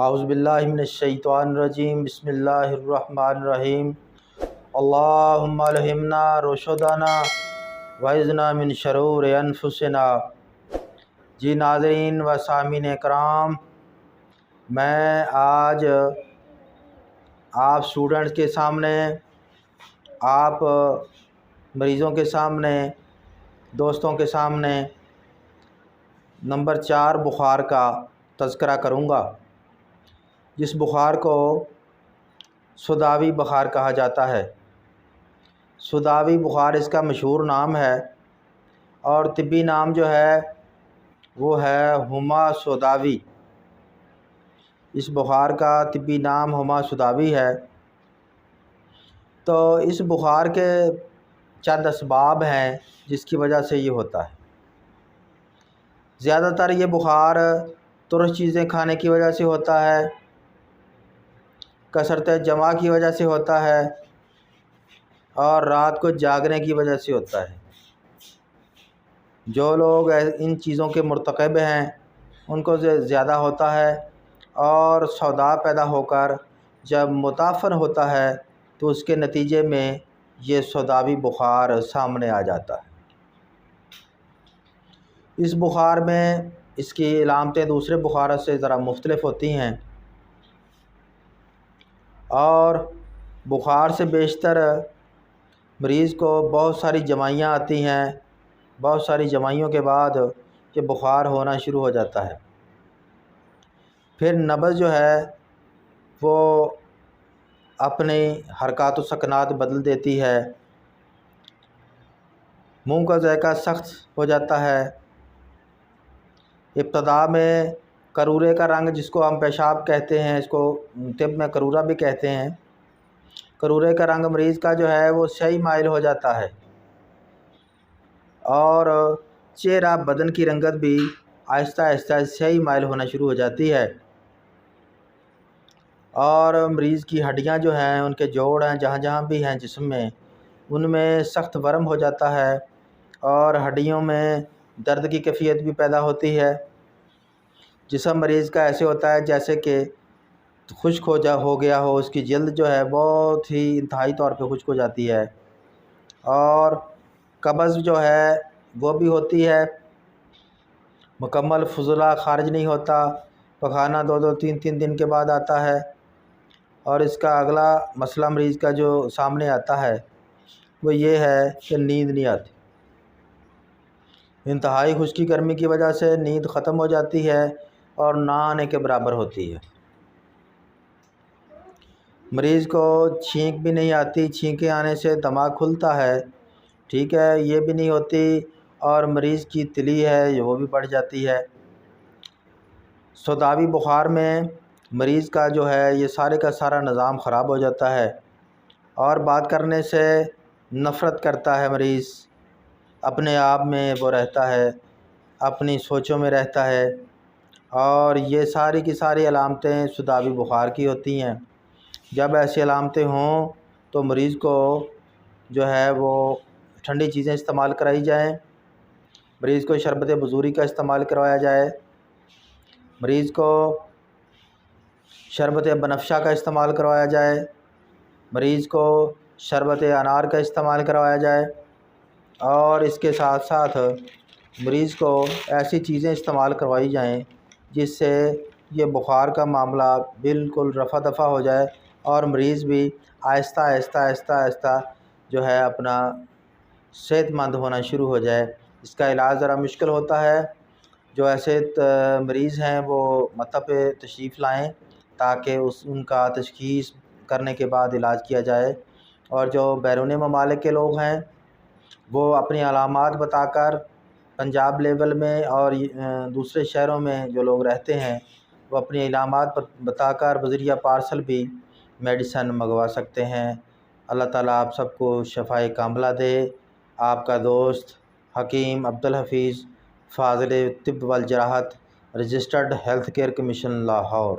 اعوذ باللہ من الشیطان الرجیم، بسم اللہ الرحمن الرحیم۔ اللہم الہمنا رشدنا وعذنا من شرور انفسنا۔ جی ناظرین و سامعین کرام، میں آج آپ اسٹوڈنٹس کے سامنے، آپ مریضوں کے سامنے، دوستوں کے سامنے نمبر 4 بخار کا تذکرہ کروں گا، جس بخار کو سوداوی بخار کہا جاتا ہے۔ سوداوی بخار اس کا مشہور نام ہے، اور طبی نام جو ہے وہ ہے ہما سوداوی۔ اس بخار کا طبی نام ہما سوداوی ہے۔ تو اس بخار کے چند اسباب ہیں جس کی وجہ سے یہ ہوتا ہے۔ زیادہ تر یہ بخار ترش چیزیں کھانے کی وجہ سے ہوتا ہے، کثرت جمع کی وجہ سے ہوتا ہے، اور رات کو جاگنے کی وجہ سے ہوتا ہے۔ جو لوگ ان چیزوں کے مرتکب ہیں ان کو زیادہ ہوتا ہے، اور سودا پیدا ہو کر جب متعفن ہوتا ہے تو اس کے نتیجے میں یہ سوداوی بخار سامنے آ جاتا ہے۔ اس بخار میں اس کی علامتیں دوسرے بخاروں سے ذرا مختلف ہوتی ہیں، اور بخار سے بیشتر مریض کو بہت ساری جمائیاں آتی ہیں۔ بہت ساری جمائیوں کے بعد یہ بخار ہونا شروع ہو جاتا ہے۔ پھر نبض جو ہے وہ اپنی حرکات و سکنات بدل دیتی ہے، منہ کا ذائقہ سخت ہو جاتا ہے۔ ابتدا میں کرورے کا رنگ، جس کو ہم پیشاب کہتے ہیں، اس کو طب میں کرورا بھی کہتے ہیں، کرورے کا رنگ مریض کا جو ہے وہ سیاہی مائل ہو جاتا ہے، اور چہرہ بدن کی رنگت بھی آہستہ آہستہ سیاہی مائل ہونا شروع ہو جاتی ہے، اور مریض کی ہڈیاں جو ہیں، ان کے جوڑ ہیں، جہاں جہاں بھی ہیں جسم میں، ان میں سخت ورم ہو جاتا ہے، اور ہڈیوں میں درد کی کیفیت بھی پیدا ہوتی ہے۔ جسم مریض کا ایسے ہوتا ہے جیسے کہ خشک ہو گیا ہو، اس کی جلد جو ہے بہت ہی انتہائی طور پہ خشک ہو جاتی ہے، اور قبض جو ہے وہ بھی ہوتی ہے، مکمل فضلہ خارج نہیں ہوتا، پخانہ 2-3 دن کے بعد آتا ہے، اور اس کا اگلا مسئلہ مریض کا جو سامنے آتا ہے وہ یہ ہے کہ نیند نہیں آتی۔ انتہائی خشکی گرمی کی وجہ سے نیند ختم ہو جاتی ہے اور نہ آنے کے برابر ہوتی ہے۔ مریض کو چھینک بھی نہیں آتی، چھینکیں آنے سے دماغ کھلتا ہے، ٹھیک ہے، یہ بھی نہیں ہوتی، اور مریض کی تلی ہے وہ بھی بڑھ جاتی ہے۔ سوداوی بخار میں مریض کا جو ہے یہ سارے کا سارا نظام خراب ہو جاتا ہے، اور بات کرنے سے نفرت کرتا ہے مریض، اپنے آپ میں وہ رہتا ہے، اپنی سوچوں میں رہتا ہے، اور یہ ساری کی ساری علامتیں سوداوی بخار کی ہوتی ہیں۔ جب ایسی علامتیں ہوں تو مریض کو جو ہے وہ ٹھنڈی چیزیں استعمال کرائی جائیں، مریض کو شربت بزوری کا استعمال کروایا جائے، مریض کو شربت بنفشہ کا استعمال کروایا جائے، مریض کو شربت انار کا استعمال کروایا جائے، اور اس کے ساتھ ساتھ مریض کو ایسی چیزیں استعمال کروائی جائیں جس سے یہ بخار کا معاملہ بالکل رفع دفع ہو جائے، اور مریض بھی آہستہ آہستہ آہستہ آہستہ جو ہے اپنا صحت مند ہونا شروع ہو جائے۔ اس کا علاج ذرا مشکل ہوتا ہے، جو ایسے مریض ہیں وہ مطب پہ تشریف لائیں تاکہ ان کا تشخیص کرنے کے بعد علاج کیا جائے، اور جو بیرون ممالک کے لوگ ہیں وہ اپنی علامات بتا کر پنجاب لیول میں اور دوسرے شہروں میں جو لوگ رہتے ہیں وہ اپنی علامات بتا کر بذریعہ پارسل بھی میڈیسن منگوا سکتے ہیں۔ اللہ تعالیٰ آپ سب کو شفائے کاملہ دے۔ آپ کا دوست حکیم عبدالحفیظ، فاضل طب والجراحت، registered health care commission, Lahore.